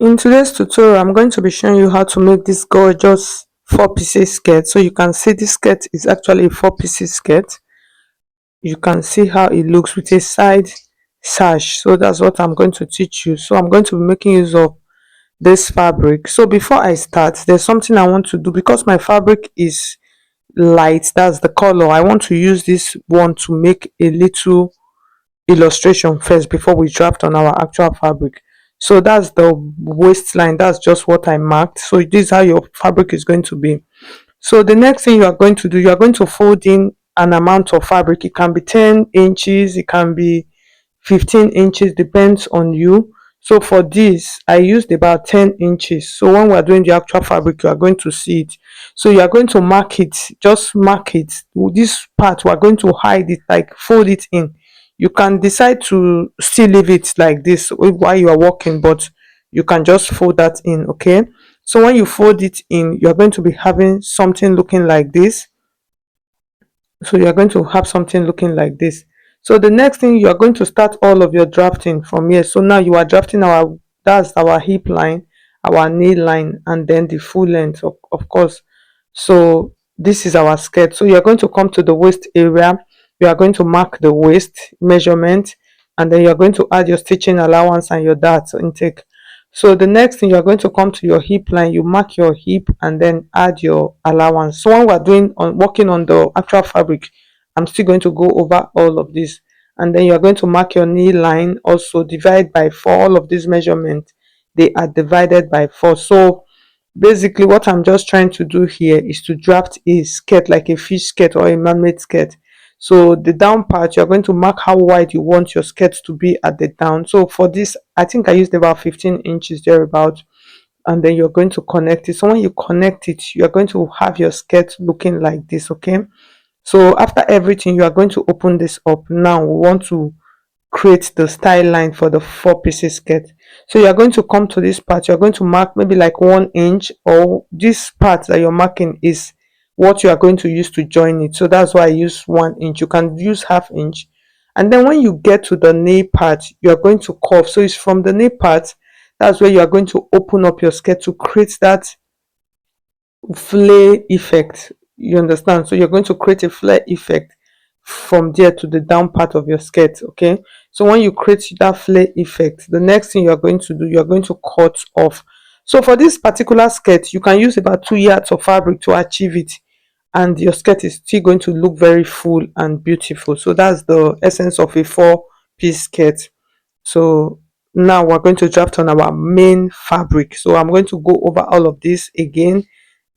In today's tutorial, I'm going to be showing you how to make this gorgeous four pieces skirt. So you can see this skirt is actually a four pieces skirt. You can see how it looks with a side sash. So that's what I'm going to teach you. So I'm going to be making use of this fabric. So before I start, there's something I want to do because my fabric is light. That's the color. I want to use this one to make a little illustration first before we draft on our actual fabric. So that's the waistline. That's just what I marked. So this is how your fabric is going to be. So the next thing you are going to do, you are going to fold in an amount of fabric. It can be 10 inches, it can be 15 inches, depends on you. So for this, I used about 10 inches. So when we are doing the actual fabric, you are going to see it. So you are going to mark it, just mark it. This part, we are going to hide it, like fold it in. You can decide to still leave it like this while you are working, but you can just fold that in, okay? So when you fold it in, you're going to be having something looking like this. So you're going to have something looking like this. So the next thing, you're going to start all of your drafting from here. So now you are drafting our, that's our hip line, our knee line, and then the full length, of course. So this is our skirt. So you're going to come to the waist area. You are going to mark the waist measurement, and then you're going to add your stitching allowance and your dart intake. So the next thing, you're going to come to your hip line, you mark your hip and then add your allowance. So when we're doing on working on the actual fabric, I'm still going to go over all of this. And then you're going to mark your knee line, also divide by 4. All of these measurements, they are divided by 4. So basically what I'm just trying to do here is to draft a skirt, like a fish skirt or a mermaid skirt. So the down part, you're going to mark how wide you want your skirt to be at the down. So for this, I think I used about 15 inches thereabout, and then you're going to connect it. So when you connect it, you're going to have your skirt looking like this, okay? So after everything, you are going to open this up. Now we want to create the style line for the four pieces skirt. So you're going to come to this part, you're going to mark maybe like 1 inch, or this part that you're marking is what you are going to use to join it. So that's why I use 1 inch. You can use half inch. And then when you get to the knee part, you're going to curve. So it's from the knee part, that's where you are going to open up your skirt to create that flare effect. You understand? So you're going to create a flare effect from there to the down part of your skirt, okay? So when you create that flare effect, the next thing you're going to do, you're going to cut off. So for this particular skirt, you can use about 2 yards of fabric to achieve it, and your skirt is still going to look very full and beautiful. So that's the essence of a four-piece skirt. So now we're going to draft on our main fabric. So I'm going to go over all of this again,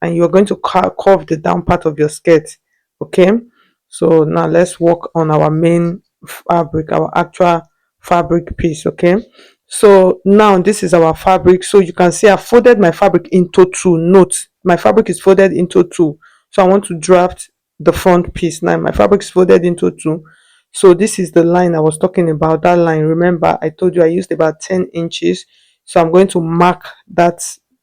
and you're going to curve the down part of your skirt, okay? So now let's work on our main fabric, our actual fabric piece, okay? So now this is our fabric. So you can see I folded my fabric into two. Note, my fabric is folded into two. So I want to draft the front piece. Now my fabric is folded into two. So this is the line I was talking about. That line, remember I told you I used about 10 inches. So I'm going to mark that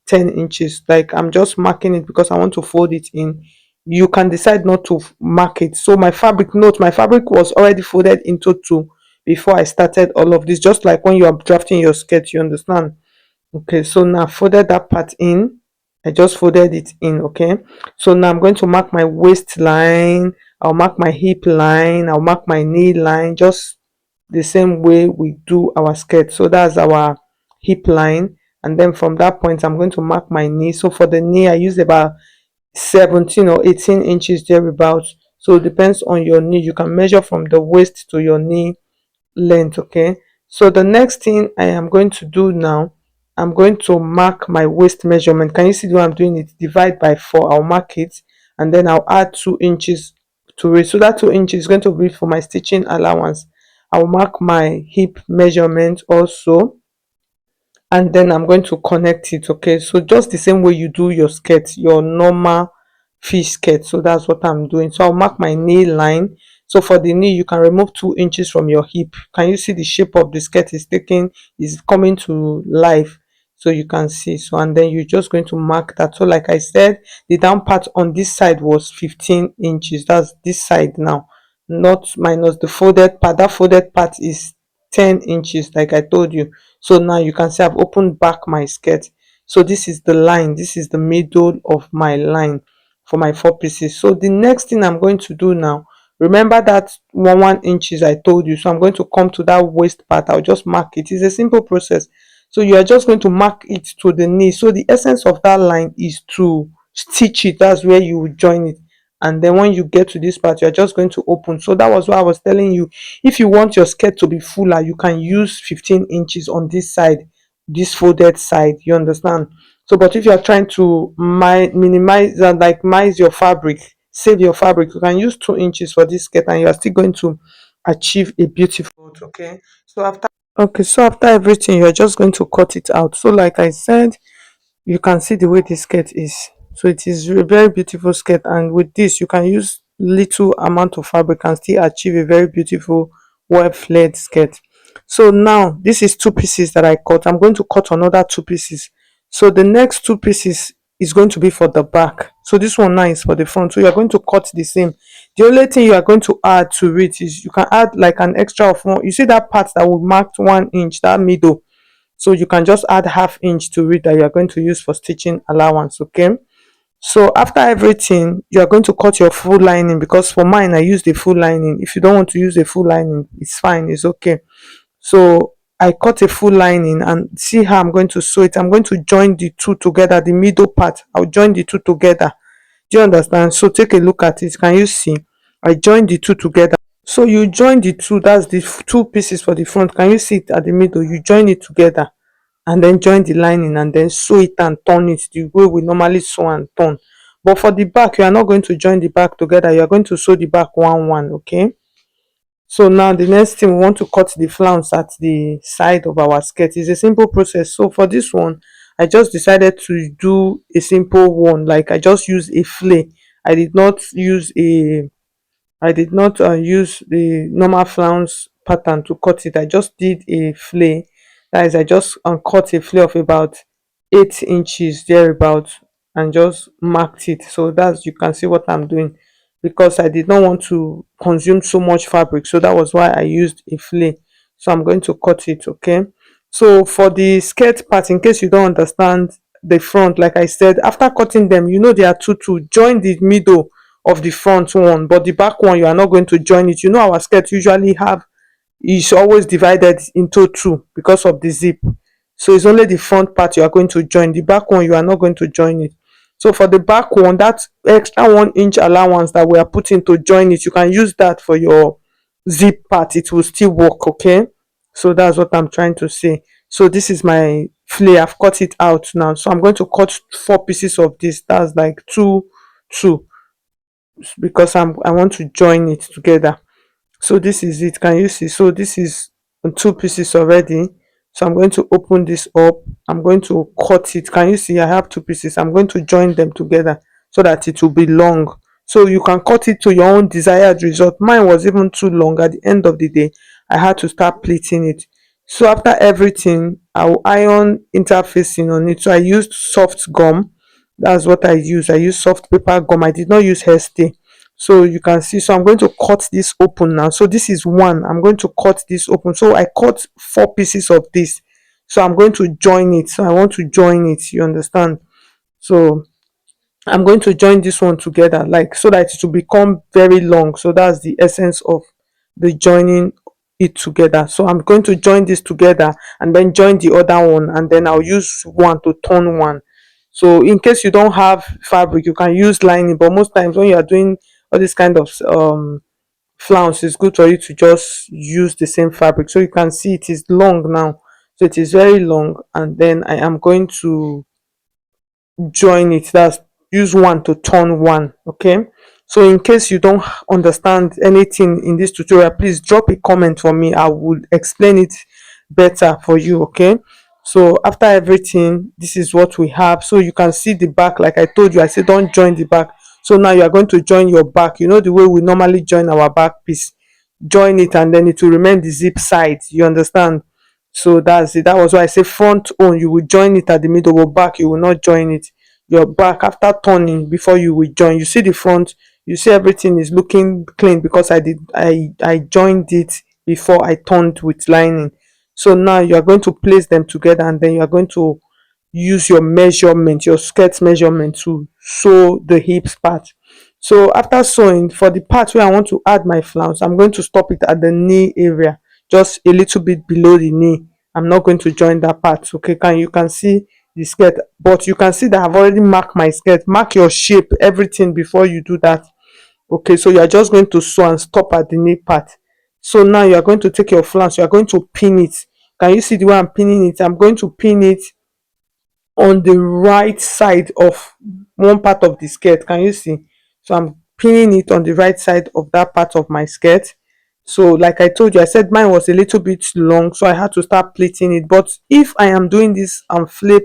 10 inches. Like I'm just marking it because I want to fold it in. You can decide not to mark it. So my fabric, note, my fabric was already folded into two before I started all of this, just like when you are drafting your skirt, you understand? Okay, so now I folded that part in. I just folded it in, okay? So now I'm going to mark my waistline, I'll mark my hip line, I'll mark my knee line, just the same way we do our skirt. So that's our hip line, and then from that point I'm going to mark my knee. So for the knee, I use about 17 or 18 inches thereabouts. So it depends on your knee. You can measure from the waist to your knee length, okay? So the next thing I am going to do now, I'm going to mark my waist measurement. Can you see what I'm doing? It divide by 4. I'll mark it, and then I'll add 2 inches to it. So that 2 inches is going to be for my stitching allowance. I'll mark my hip measurement also, and then I'm going to connect it, okay? So just the same way you do your skirt, your normal fish skirt. So that's what I'm doing. So I'll mark my knee line. So for the knee, you can remove 2 inches from your hip. Can you see the shape of the skirt is coming to life? So you can see. So and then you're just going to mark that. So like I said, the down part on this side was 15 inches. That's this side now, not minus the folded part. That folded part is 10 inches like I told you. So now you can see I've opened back my skirt. So this is the line, this is the middle of my line for my four pieces. So the next thing I'm going to do now, remember that 1 inches I told you. So I'm going to come to that waist part. I'll just mark it. It's a simple process. So you are just going to mark it to the knee. So the essence of that line is to stitch it. That's where you will join it. And then when you get to this part, you're just going to open. So that was what I was telling you. If you want your skirt to be fuller, you can use 15 inches on this side, this folded side. You understand? So but if you're trying to minimize and like minimize your fabric, save your fabric, you can use 2 inches for this skirt and you are still going to achieve a beautiful, okay? So after, okay, so after everything, you're just going to cut it out. So like I said, you can see the way this skirt is. So it is a very beautiful skirt, and with this you can use little amount of fabric and still achieve a very beautiful well flared skirt. So now this is two pieces that I cut. I'm going to cut another two pieces. So the next two pieces is going to be for the back. So this one now is for the front. So you are going to cut the same. The only thing you are going to add to it is you can add like an extra of one. You see that part that will mark 1 inch, that middle, so you can just add half inch to it that you are going to use for stitching allowance, okay? So after everything, you are going to cut your full lining, because for mine I use the full lining. If you don't want to use the full lining, it's fine, it's okay. So I cut a full lining, and see how I'm going to sew it. I'm going to join the two together, the middle part. I'll join the two together. Do you understand? So take a look at it. Can you see? I joined the two together. So you join the two, that's the two pieces for the front. Can you see it at the middle? You join it together and then join the lining and then sew it and turn it the way we normally sew and turn. But for the back, you are not going to join the back together. You are going to sew the back one, okay? So now the next thing, we want to cut the flounce at the side of our skirt. It's a simple process. So for this one, I just decided to do a simple one. Like I just use a flay. I did not use a I did not use the normal flounce pattern to cut it. I just did a flay. That is, I just cut a flay of about 8 inches thereabout and just marked it. So that's, you can see what I'm doing, because I did not want to consume so much fabric. So that was why I used a flay. So I'm going to cut it, okay? So for the skirt part, in case you don't understand the front, like I said, after cutting them, you know they are two to join the middle of the front one, but the back one you are not going to join it. You know our skirt usually have, is always divided into two because of the zip. So it's only the front part you are going to join. The back one you are not going to join it. So for the back one, that extra 1 inch allowance that we are putting to join it, you can use that for your zip part. It will still work, okay? So that's what I'm trying to say. So this is my flay. I've cut it out now. So I'm going to cut four pieces of this. That's like two, because I want to join it together. So this is it. Can you see? So this is two pieces already. So I'm going to open this up. I'm going to cut it. Can you see? I have two pieces. I'm going to join them together so that it will be long. So you can cut it to your own desired result. Mine was even too long. At the end of the day, I had to start pleating it. So after everything, I'll iron interfacing on it. So I used soft gum. That's what I use. I use soft paper gum. I did not use hairstay. So you can see, so I'm going to cut this open now. So this is one. I'm going to cut this open. So I cut four pieces of this. So I'm going to join it. So I want to join it. You understand? So I'm going to join this one together, like, so that it will become very long. So that's the essence of the joining it together. So I'm going to join this together and then join the other one, and then I'll use one to turn one. So in case you don't have fabric, you can use lining, but most times when you are doing all this kind of flounce, it's good for you to just use the same fabric. So you can see it is long now. So it is very long, and then I am going to join it. That's, use one to turn one, okay? So in case you don't understand anything in this tutorial, please drop a comment for me. I will explain it better for you, okay? So after everything, this is what we have. So you can see the back. Like I told you, I said don't join the back. So now you are going to join your back. You know the way we normally join our back piece. Join it, and then it will remain the zip side. You understand? So that's it. That was why I say front on, you will join it at the middle, but back you will not join it. Your back, after turning, before you will join, you see the front, you see everything is looking clean, because I joined it before I turned with lining. So now you are going to place them together, and then you are going to use your measurement, your skirt measurement, to sew the hips part. So after sewing, for the part where I want to add my flounce, I'm going to stop it at the knee area, just a little bit below the knee. I'm not going to join that part. Okay, you can see the skirt, but you can see that I've already marked my skirt. Mark your shape, everything, before you do that. Okay, so you are just going to sew and stop at the knee part. So now you are going to take your flounce, you are going to pin it. Can you see the way I'm pinning it? I'm going to pin it on the right side of one part of the skirt. Can you see? So I'm pinning it on the right side of that part of my skirt. So like I told you, I said mine was a little bit long, so I had to start pleating it. But if I am doing this flay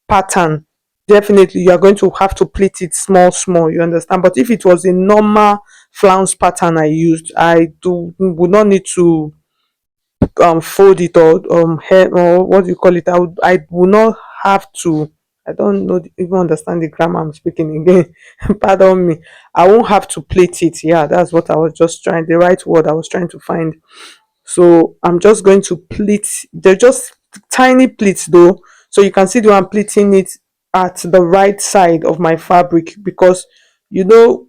pattern, definitely you are going to have to pleat it small small, you understand. But if it was a normal flounce pattern I used, would not need to fold it, or hair, or what do you call it, I would not have to. I don't know, even understand the grammar I'm speaking again. Pardon me. I won't have to plait it. Yeah, that's what I was just trying, the right word I was trying to find. So I'm just going to pleat. They're just tiny pleats though, so you can see the I'm pleating it at the right side of my fabric, because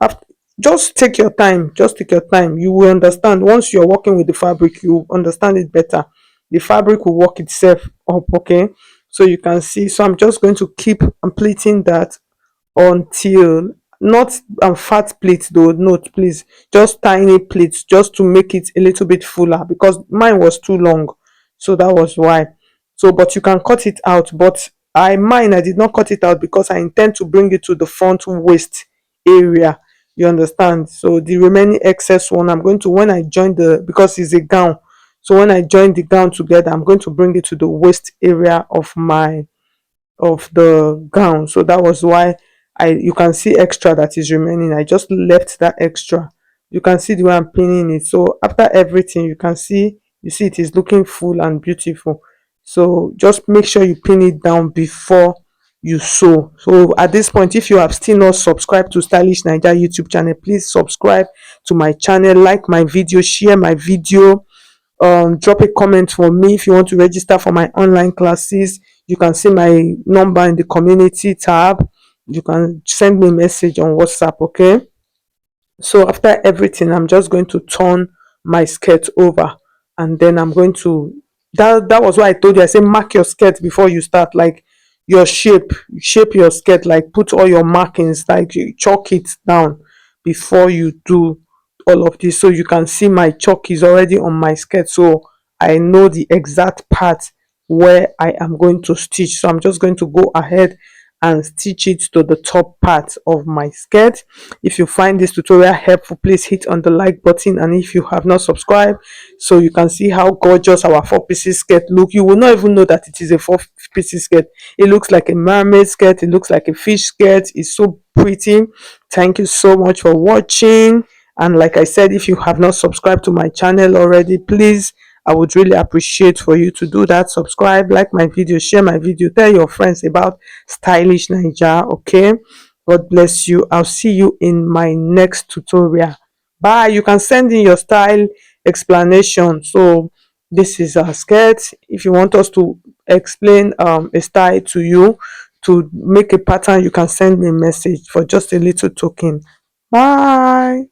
after, just take your time, you will understand. Once you're working with the fabric, you understand it better. The fabric will work itself up. Okay, so you can see, so I'm just going to keep pleating that until, not fat plates though, note please, just tiny plates, just to make it a little bit fuller, because mine was too long, so that was why. So but you can cut it out, but I did not cut it out because I intend to bring it to the front waist area, you understand. So the remaining excess one, I'm going to, when I join the, because it's a gown, so when I join the gown together, I'm going to bring it to the waist area of the gown. So that was why you can see extra that is remaining. I just left that extra. You can see the way I'm pinning it. So after everything, you see it is looking full and beautiful. So just make sure you pin it down before you sew. So at this point, if you have still not subscribed to Stylish Naija YouTube channel, please subscribe to my channel, like my video, share my video, drop a comment for me. If you want to register for my online classes, you can see my number in the community tab. You can send me a message on WhatsApp. Okay, so after everything, I'm just going to turn my skirt over, and then I'm going to, that was why I told you, I say mark your skirt before you start, like your shape your skirt, like put all your markings, like you chalk it down before you do all of this. So you can see my chalk is already on my skirt, so I know the exact part where I am going to stitch. So I'm just going to go ahead and stitch it to the top part of my skirt. If you find this tutorial helpful, please hit on the like button, and if you have not subscribed, so you can see how gorgeous our 4 pieces skirt look. You will not even know that it is a 4 pieces skirt. It looks like a mermaid skirt, it looks like a fish skirt. It's so pretty. Thank you so much for watching, and like I said, if you have not subscribed to my channel already, please, I would really appreciate for you to do that. Subscribe, like my video, share my video, tell your friends about Stylish Naija. Okay, God bless you. I'll see you in my next tutorial. Bye. You can send in your style explanation. So this is our skirt. If you want us to explain a style to you, to make a pattern, you can send me a message for just a little token. Bye.